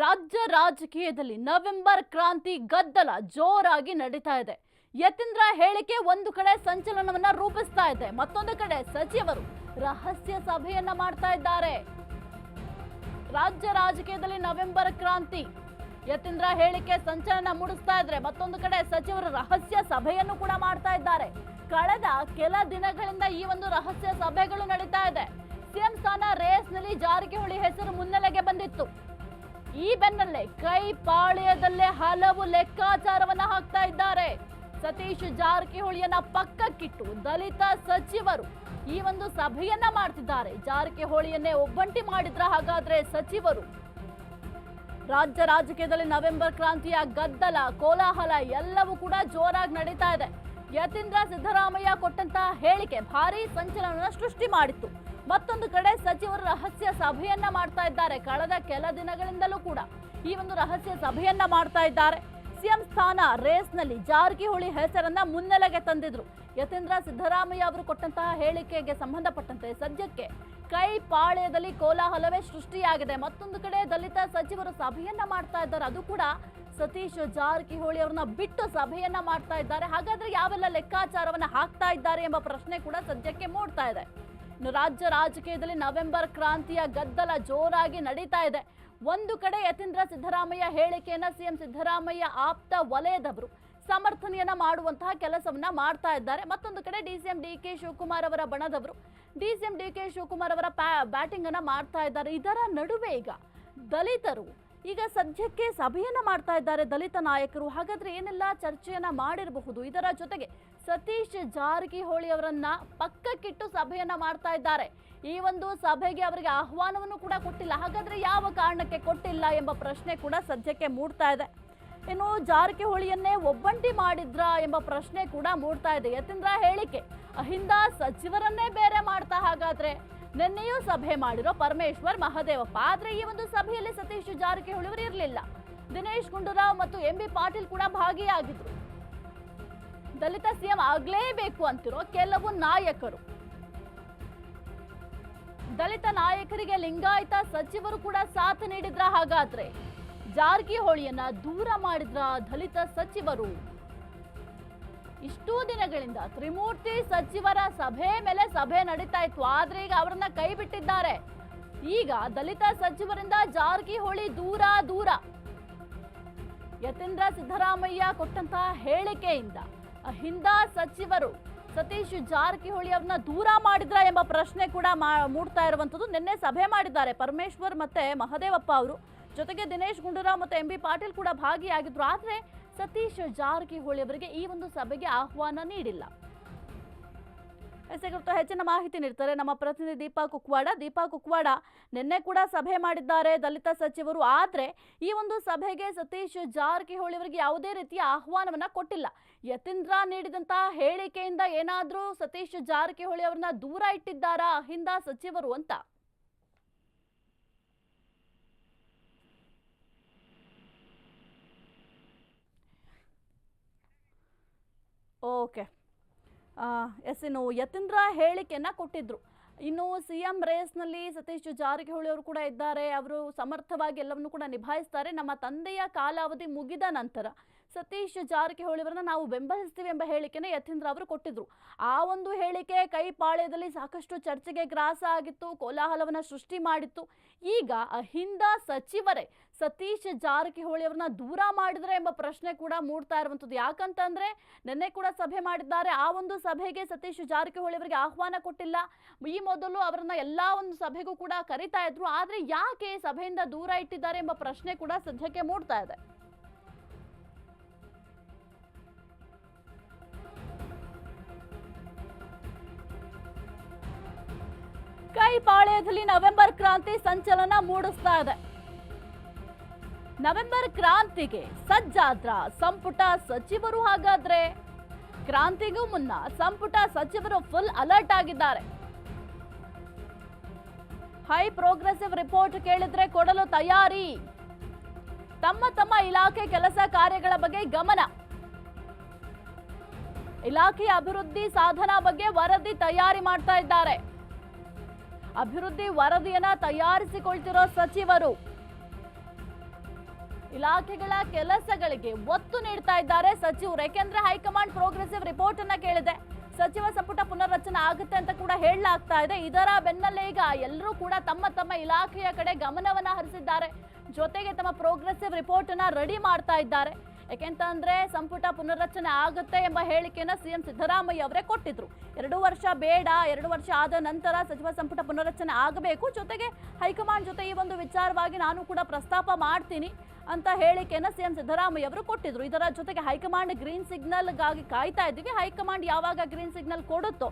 ರಾಜ್ಯ ರಾಜಕೀಯದಲ್ಲಿ ನವೆಂಬರ್ ಕ್ರಾಂತಿ ಗದ್ದಲ ಜೋರಾಗಿ ನಡೀತಾ ಇದೆ. ಯತೀಂದ್ರ ಹೇಳಿಕೆ ಒಂದು ಕಡೆ ಸಂಚಲನವನ್ನ ರೂಪಿಸ್ತಾ ಇದೆ, ಮತ್ತೊಂದು ಕಡೆ ಸಚಿವರು ರಹಸ್ಯ ಸಭೆಯನ್ನ ಮಾಡ್ತಾ ಇದ್ದಾರೆ. ರಾಜ್ಯ ರಾಜಕೀಯದಲ್ಲಿ ನವೆಂಬರ್ ಕ್ರಾಂತಿ, ಯತೀಂದ್ರ ಹೇಳಿಕೆ ಸಂಚಲನ ಮೂಡಿಸ್ತಾ ಇದ್ರೆ, ಮತ್ತೊಂದು ಕಡೆ ಸಚಿವರು ರಹಸ್ಯ ಸಭೆಯನ್ನು ಕೂಡ ಮಾಡ್ತಾ ಇದ್ದಾರೆ. ಕಳೆದ ಕೆಲ ದಿನಗಳಿಂದ ಈ ಒಂದು ರಹಸ್ಯ ಸಭೆಗಳು ನಡೀತಾ ಇದೆ. ಸಿಎಂ ಸ್ಥಾನ ರೇಸ್ನಲ್ಲಿ ಜಾರಕಿಹೊಳಿ ಹೆಸರು ಮುನ್ನೆಲೆಗೆ ಬಂದಿತ್ತು. ಈ ಬೆನ್ನಲ್ಲೇ ಕೈ ಪಾಳ್ಯದಲ್ಲೇ ಹಲವು ಲೆಕ್ಕಾಚಾರವನ್ನ ಹಾಕ್ತಾ ಇದ್ದಾರೆ. ಸತೀಶ್ ಜಾರಕಿಹೊಳಿಯನ್ನ ಪಕ್ಕಕ್ಕಿಟ್ಟು ದಲಿತ ಸಚಿವರು ಈ ಒಂದು ಸಭೆಯನ್ನ ಮಾಡ್ತಿದ್ದಾರೆ. ಜಾರಕಿಹೊಳಿಯನ್ನೇ ಒಬ್ಬಂಟಿ ಮಾಡಿದ್ರ ಹಾಗಾದ್ರೆ ಸಚಿವರು? ರಾಜ್ಯ ರಾಜಕೀಯದಲ್ಲಿ ನವೆಂಬರ್ ಕ್ರಾಂತಿಯ ಗದ್ದಲ, ಕೋಲಾಹಲ ಎಲ್ಲವೂ ಕೂಡ ಜೋರಾಗಿ ನಡೀತಾ ಇದೆ. ಯತೀಂದ್ರ ಸಿದ್ದರಾಮಯ್ಯ ಕೊಟ್ಟಂತಹ ಹೇಳಿಕೆ ಭಾರೀ ಸಂಚಲನ ಸೃಷ್ಟಿ ಮಾಡಿತ್ತು. ಮತ್ತೊಂದು ಕಡೆ ಸಚಿವರು ರಹಸ್ಯ ಸಭೆಯನ್ನ ಮಾಡ್ತಾ ಇದ್ದಾರೆ. ಕಳೆದ ಕೆಲ ದಿನಗಳಿಂದಲೂ ಕೂಡ ಈ ಒಂದು ರಹಸ್ಯ ಸಭೆಯನ್ನ ಮಾಡ್ತಾ ಇದ್ದಾರೆ. ಸಿಎಂ ಸ್ಥಾನ ರೇಸ್ನಲ್ಲಿ ಜಾರಕಿಹೊಳಿ ಹೆಸರನ್ನ ಮುನ್ನೆಲೆಗೆ ತಂದಿದ್ರು. ಯತೀಂದ್ರ ಸಿದ್ದರಾಮಯ್ಯ ಅವರು ಕೊಟ್ಟಂತಹ ಹೇಳಿಕೆಗೆ ಸಂಬಂಧಪಟ್ಟಂತೆ ಸದ್ಯಕ್ಕೆ ಕೈ ಪಾಳ್ಯದಲ್ಲಿ ಕೋಲಾಹಲವೇ ಸೃಷ್ಟಿಯಾಗಿದೆ. ಮತ್ತೊಂದು ಕಡೆ ದಲಿತ ಸಚಿವರು ಸಭೆಯನ್ನ ಮಾಡ್ತಾ ಇದ್ದಾರೆ. ಅದು ಕೂಡ ಸತೀಶ್ ಜಾರಕಿಹೊಳಿ ಅವರನ್ನ ಬಿಟ್ಟು ಸಭೆಯನ್ನ ಮಾಡ್ತಾ ಇದ್ದಾರೆ. ಹಾಗಾದ್ರೆ ಯಾವೆಲ್ಲ ಲೆಕ್ಕಾಚಾರವನ್ನ ಹಾಕ್ತಾ ಇದ್ದಾರೆ ಎಂಬ ಪ್ರಶ್ನೆ ಕೂಡ ಸದ್ಯಕ್ಕೆ ಮೂಡ್ತಾ ಇದೆ. ರಾಜ್ಯ ರಾಜಕೀಯದಲ್ಲಿ ನವೆಂಬರ್ ಕ್ರಾಂತಿಯ ಗದ್ದಲ ಜೋರಾಗಿ ನಡೀತಾ ಇದೆ. ಒಂದು ಕಡೆ ಯತೀಂದ್ರ ಸಿದ್ದರಾಮಯ್ಯ ಹೇಳಿಕೆಯನ್ನ ಸಿಎಂ ಸಿದ್ದರಾಮಯ್ಯ ಆಪ್ತ ವಲಯದವರು ಸಮರ್ಥನೆಯನ್ನ ಮಾಡುವಂತಹ ಕೆಲಸವನ್ನ ಮಾಡ್ತಾ ಇದ್ದಾರೆ. ಮತ್ತೊಂದು ಕಡೆ ಡಿಸಿಎಂ ಡಿಕೆ ಶಿವಕುಮಾರ್ ಅವರ ಬಣದವರು ಡಿಸಿಎಂ ಡಿಕೆ ಶಿವಕುಮಾರ್ ಅವರ ಬ್ಯಾಟಿಂಗ್ ಅನ್ನ ಮಾಡ್ತಾ ಇದ್ದಾರೆ. ಇದರ ನಡುವೆ ಈಗ ದಲಿತರು ಈಗ ಸದ್ಯಕ್ಕೆ ಸಭೆಯನ್ನ ಮಾಡ್ತಾ ಇದ್ದಾರೆ, ದಲಿತ ನಾಯಕರು. ಹಾಗಾದ್ರೆ ಏನೆಲ್ಲ ಚರ್ಚೆಯನ್ನ ಮಾಡಿರಬಹುದು? ಇದರ ಜೊತೆಗೆ ಸತೀಶ್ ಜಾರಕಿಹೊಳಿ ಅವರನ್ನ ಪಕ್ಕಕ್ಕಿಟ್ಟು ಸಭೆಯನ್ನ ಮಾಡ್ತಾ ಇದ್ದಾರೆ. ಈ ಒಂದು ಸಭೆಗೆ ಅವರಿಗೆ ಆಹ್ವಾನವನ್ನು ಕೂಡ ಕೊಟ್ಟಿಲ್ಲ. ಹಾಗಾದ್ರೆ ಯಾವ ಕಾರಣಕ್ಕೆ ಕೊಟ್ಟಿಲ್ಲ ಎಂಬ ಪ್ರಶ್ನೆ ಕೂಡ ಸದ್ಯಕ್ಕೆ ಮೂಡ್ತಾ ಇದೆ. ಇನ್ನು ಜಾರಕಿಹೊಳಿಯನ್ನೇ ಒಬ್ಬಂಟಿ ಮಾಡಿದ್ರಾ ಎಂಬ ಪ್ರಶ್ನೆ ಕೂಡ ಮೂಡ್ತಾ ಇದೆ. ಯತೀಂದ್ರ ಹೇಳಿಕೆ ಅಹಿಂದ ಸಚಿವರನ್ನೇ ಬೇರೆ ಮಾಡ್ತಾ ಹಾಗಾದ್ರೆ ನಿನ್ನೆಯೂ ಸಭೆ ಮಾಡಿರೋ ಪರಮೇಶ್ವರ್, ಮಹದೇವಪ್ಪ. ಆದ್ರೆ ಈ ಒಂದು ಸಭೆಯಲ್ಲಿ ಸತೀಶ್ ಜಾರಕಿಹೊಳಿ ಅವರು ಇರಲಿಲ್ಲ. ದಿನೇಶ್ ಗುಂಡೂರಾವ್ ಮತ್ತು ಎಂಬಿ ಪಾಟೀಲ್ ಕೂಡ ಭಾಗಿಯಾಗಿದ್ರು. ದಲಿತ ಸಿಎಂ ಆಗ್ಲೇಬೇಕು ಅಂತಿರೋ ಕೆಲವು ನಾಯಕರು, ದಲಿತ ನಾಯಕರಿಗೆ ಲಿಂಗಾಯತ ಸಚಿವರು ಕೂಡ ಸಾಥ್ ನೀಡಿದ್ರ? ಹಾಗಾದ್ರೆ ಜಾರಕಿಹೊಳಿಯನ್ನ ದೂರ ಮಾಡಿದ್ರ ದಲಿತ ಸಚಿವರು? ಇಷ್ಟೂ ದಿನಗಳಿಂದ ತ್ರಿಮೂರ್ತಿ ಸಚಿವರ ಸಭೆ ಮೇಲೆ ಸಭೆ ನಡೀತಾ ಇತ್ತು. ಆದ್ರೆ ಈಗ ಅವರನ್ನ ಕೈ ಬಿಟ್ಟಿದ್ದಾರೆ. ಈಗ ದಲಿತ ಸಚಿವರಿಂದ ಜಾರಕಿಹೊಳಿ ದೂರ ದೂರ. ಯತೀಂದ್ರ ಸಿದ್ದರಾಮಯ್ಯ ಕೊಟ್ಟಂತಹ ಹೇಳಿಕೆಯಿಂದ ಅಹಿಂದ ಸಚಿವರು ಸತೀಶ್ ಜಾರಕಿಹೊಳಿ ಅವ್ರನ್ನ ದೂರ ಮಾಡಿದ್ರ ಎಂಬ ಪ್ರಶ್ನೆ ಕೂಡ ಮೂಡ್ತಾ ಇರುವಂತದ್ದು. ನಿನ್ನೆ ಸಭೆ ಮಾಡಿದ್ದಾರೆ ಪರಮೇಶ್ವರ್ ಮತ್ತೆ ಮಹದೇವಪ್ಪ ಅವರು, ಜೊತೆಗೆ ದಿನೇಶ್ ಗುಂಡೂರಾವ್ ಮತ್ತು ಎಂಬಿ ಪಾಟೀಲ್ ಕೂಡ ಭಾಗಿಯಾಗಿದ್ರು. ಆದ್ರೆ ಸತೀಶ್ ಜಾರಕಿಹೊಳಿ ಅವರಿಗೆ ಈ ಒಂದು ಸಭೆಗೆ ಆಹ್ವಾನ ನೀಡಿಲ್ಲ. ಹೆಚ್ಚಿನ ಮಾಹಿತಿ ನೀಡ್ತಾರೆ ನಮ್ಮ ಪ್ರತಿನಿಧಿ ದೀಪಾ ಕುಕ್ವಾಡ. ನಿನ್ನೆ ಕೂಡ ಸಭೆ ಮಾಡಿದ್ದಾರೆ ದಲಿತ ಸಚಿವರು. ಆದ್ರೆ ಈ ಒಂದು ಸಭೆಗೆ ಸತೀಶ್ ಜಾರಕಿಹೊಳಿ ಅವರಿಗೆ ಯಾವುದೇ ರೀತಿಯ ಆಹ್ವಾನವನ್ನ ಕೊಟ್ಟಿಲ್ಲ. ಯತೀಂದ್ರ ನೀಡಿದಂತಹ ಹೇಳಿಕೆಯಿಂದ ಏನಾದ್ರೂ ಸತೀಶ್ ಜಾರಕಿಹೊಳಿ ಅವರನ್ನ ದೂರ ಇಟ್ಟಿದ್ದಾರಾ ಅಹಿಂದ ಸಚಿವರು ಅಂತ? ಓಕೆ, ಇನ್ನು ಯತೀಂದ್ರ ಹೇಳಿಕೆಯನ್ನ ಕೊಟ್ಟಿದ್ರು. ಇನ್ನು ಸಿಎಂ ರೇಸ್ನಲ್ಲಿ ಸತೀಶ್ ಜಾರಕಿಹೊಳಿ ಅವರು ಕೂಡ ಇದ್ದಾರೆ. ಅವರು ಸಮರ್ಥವಾಗಿ ಎಲ್ಲವನ್ನು ಕೂಡ ನಿಭಾಯಿಸ್ತಾರೆ. ನಮ್ಮ ತಂದೆಯ ಕಾಲಾವಧಿ ಮುಗಿದ ನಂತರ ಸತೀಶ್ ಜಾರಕಿಹೊಳಿ ಅವರನ್ನ ನಾವು ಬೆಂಬಲಿಸ್ತೀವಿ ಎಂಬ ಹೇಳಿಕೆನ ಯತೀಂದ್ರ ಅವರು ಕೊಟ್ಟಿದ್ರು. ಆ ಒಂದು ಹೇಳಿಕೆ ಕೈ ಪಾಳ್ಯದಲ್ಲಿ ಸಾಕಷ್ಟು ಚರ್ಚೆಗೆ ಗ್ರಾಸ ಆಗಿತ್ತು, ಕೋಲಾಹಲವನ್ನ ಸೃಷ್ಟಿ ಮಾಡಿತ್ತು. ಈಗ ಅಹಿಂದ ಸಚಿವರೇ ಸತೀಶ್ ಜಾರಕಿಹೊಳಿ ಅವರನ್ನ ದೂರ ಮಾಡಿದ್ರೆ ಎಂಬ ಪ್ರಶ್ನೆ ಕೂಡ ಮೂಡ್ತಾ ಇರುವಂತದ್ದು. ಯಾಕಂತಂದ್ರೆ ನಿನ್ನೆ ಕೂಡ ಸಭೆ ಮಾಡಿದ್ದಾರೆ. ಆ ಒಂದು ಸಭೆಗೆ ಸತೀಶ್ ಜಾರಕಿಹೊಳಿ ಅವರಿಗೆ ಆಹ್ವಾನ ಕೊಟ್ಟಿಲ್ಲ. ಈ ಮೊದಲು ಅವರನ್ನ ಎಲ್ಲಾ ಒಂದು ಸಭೆಗೂ ಕೂಡ ಕರೀತಾ ಇದ್ರು. ಆದ್ರೆ ಯಾಕೆ ಸಭೆಯಿಂದ ದೂರ ಇಟ್ಟಿದ್ದಾರೆ ಎಂಬ ಪ್ರಶ್ನೆ ಕೂಡ ಸದ್ಯಕ್ಕೆ ಮೂಡ್ತಾ ಇದೆ. ಕೈ ಪಾಳ್ಯದಲ್ಲಿ ನವೆಂಬರ್ ಕ್ರಾಂತಿ ಸಂಚಲನ ಮೂಡಿಸ್ತಾ ಇದೆ. ನವೆಂಬರ್ ಕ್ರಾಂತಿಗೆ ಸಜ್ಜಾದ್ರ ಸಂಪುಟ ಸಚಿವರು? ಹಾಗಾದ್ರೆ ಕ್ರಾಂತಿಗೂ ಮುನ್ನ ಸಂಪುಟ ಸಚಿವರು ಫುಲ್ ಅಲರ್ಟ್ ಆಗಿದ್ದಾರೆ. ಹೈ ಪ್ರೋಗ್ರೆಸಿವ್ ರಿಪೋರ್ಟ್ ಕೇಳಿದ್ರೆ ಕೊಡಲು ತಯಾರಿ. ತಮ್ಮ ಇಲಾಖೆ ಕೆಲಸ ಕಾರ್ಯಗಳ ಬಗ್ಗೆ ಗಮನ, ಇಲಾಖೆಯ ಅಭಿವೃದ್ಧಿ ಸಾಧನಾ ಬಗ್ಗೆ ವರದಿ ತಯಾರಿ ಮಾಡ್ತಾ ಇದ್ದಾರೆ. ಅಭಿವೃದ್ಧಿ ವರದಿಯನ್ನ ತಯಾರಿಸಿಕೊಳ್ತಿರೋ ಸಚಿವರು ಇಲಾಖೆಗಳ ಕೆಲಸಗಳಿಗೆ ಒತ್ತು ನೀಡ್ತಾ ಇದ್ದಾರೆ ಸಚಿವರು. ಯಾಕೆಂದ್ರೆ ಹೈಕಮಾಂಡ್ ಪ್ರೋಗ್ರೆಸಿವ್ ರಿಪೋರ್ಟ್ ಅನ್ನ ಕೇಳಿದೆ. ಸಚಿವ ಸಂಪುಟ ಪುನರ್ರಚನೆ ಆಗುತ್ತೆ ಅಂತ ಕೂಡ ಹೇಳಲಾಗ್ತಾ ಇದೆ. ಇದರ ಬೆನ್ನಲ್ಲೇ ಈಗ ಎಲ್ಲರೂ ಕೂಡ ತಮ್ಮ ತಮ್ಮ ಇಲಾಖೆಯ ಕಡೆ ಗಮನವನ್ನ ಹರಿಸಿದ್ದಾರೆ. ಜೊತೆಗೆ ತಮ್ಮ ಪ್ರೋಗ್ರೆಸಿವ್ ರಿಪೋರ್ಟ್ ಅನ್ನ ರೆಡಿ ಮಾಡ್ತಾ ಇದ್ದಾರೆ. ಯಾಕೆಂತಂದ್ರೆ ಸಂಪುಟ ಪುನರ್ರಚನೆ ಆಗುತ್ತೆ ಎಂಬ ಹೇಳಿಕೆಯನ್ನ ಸಿಎಂ ಸಿದ್ದರಾಮಯ್ಯ ಅವರೇ ಕೊಟ್ಟಿದ್ರು. 2 ವರ್ಷ ಬೇಡ, 2 ವರ್ಷ ಆದ ನಂತರ ಸಚಿವ ಸಂಪುಟ ಪುನರ್ರಚನೆ ಆಗಬೇಕು, ಜೊತೆಗೆ ಹೈಕಮಾಂಡ್ ಜೊತೆ ಈ ಒಂದು ವಿಚಾರವಾಗಿ ನಾನು ಕೂಡ ಪ್ರಸ್ತಾಪ ಮಾಡ್ತೀನಿ ಅಂತ ಹೇಳಿಕೆಯನ್ನ ಸಿಎಂ ಸಿದ್ದರಾಮಯ್ಯ ಅವರು ಕೊಟ್ಟಿದ್ರು. ಇದರ ಜೊತೆಗೆ ಹೈಕಮಾಂಡ್ ಗ್ರೀನ್ ಸಿಗ್ನಲ್ಗಾಗಿ ಕಾಯ್ತಾ ಇದ್ದೀವಿ. ಹೈಕಮಾಂಡ್ ಯಾವಾಗ ಗ್ರೀನ್ ಸಿಗ್ನಲ್ ಕೊಡುತ್ತೋ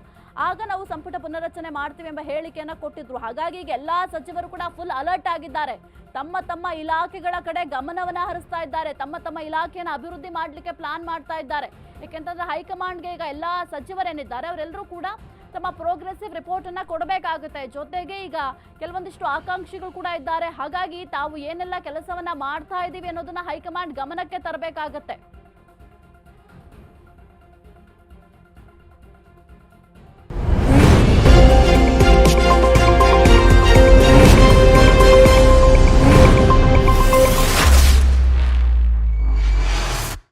ಆಗ ನಾವು ಸಂಪುಟ ಪುನರ್ರಚನೆ ಮಾಡ್ತೀವಿ ಎಂಬ ಹೇಳಿಕೆಯನ್ನ ಕೊಟ್ಟಿದ್ರು. ಹಾಗಾಗಿ ಈಗ ಎಲ್ಲಾ ಸಚಿವರು ಕೂಡ ಫುಲ್ ಅಲರ್ಟ್ ಆಗಿದ್ದಾರೆ. ತಮ್ಮ ತಮ್ಮ ಇಲಾಖೆಗಳ ಕಡೆ ಗಮನವನ್ನ ಹರಿಸ್ತಾ ಇದ್ದಾರೆ. ತಮ್ಮ ತಮ್ಮ ಇಲಾಖೆಯನ್ನು ಅಭಿವೃದ್ಧಿ ಮಾಡಲಿಕ್ಕೆ ಪ್ಲಾನ್ ಮಾಡ್ತಾ ಇದ್ದಾರೆ. ಯಾಕೆಂತಂದ್ರೆ ಹೈಕಮಾಂಡ್ಗೆ ಈಗ ಎಲ್ಲಾ ಸಚಿವರೇನಿದ್ದಾರೆ ಅವರೆಲ್ಲರೂ ಕೂಡ ತಮ್ಮ ಪ್ರೋಗ್ರೆಸಿವ್ ರಿಪೋರ್ಟ್ ಅನ್ನ ಕೊಡಬೇಕಾಗುತ್ತೆ. ಜೊತೆಗೆ ಈಗ ಕೆಲವೊಂದಿಷ್ಟು ಆಕಾಂಕ್ಷಿಗಳು ಕೂಡ ಇದ್ದಾರೆ. ಹಾಗಾಗಿ ತಾವು ಏನೆಲ್ಲ ಕೆಲಸವನ್ನ ಮಾಡ್ತಾ ಇದ್ದೀವಿ ಅನ್ನೋದನ್ನ ಹೈಕಮಾಂಡ್ ಗಮನಕ್ಕೆ ತರಬೇಕಾಗತ್ತೆ.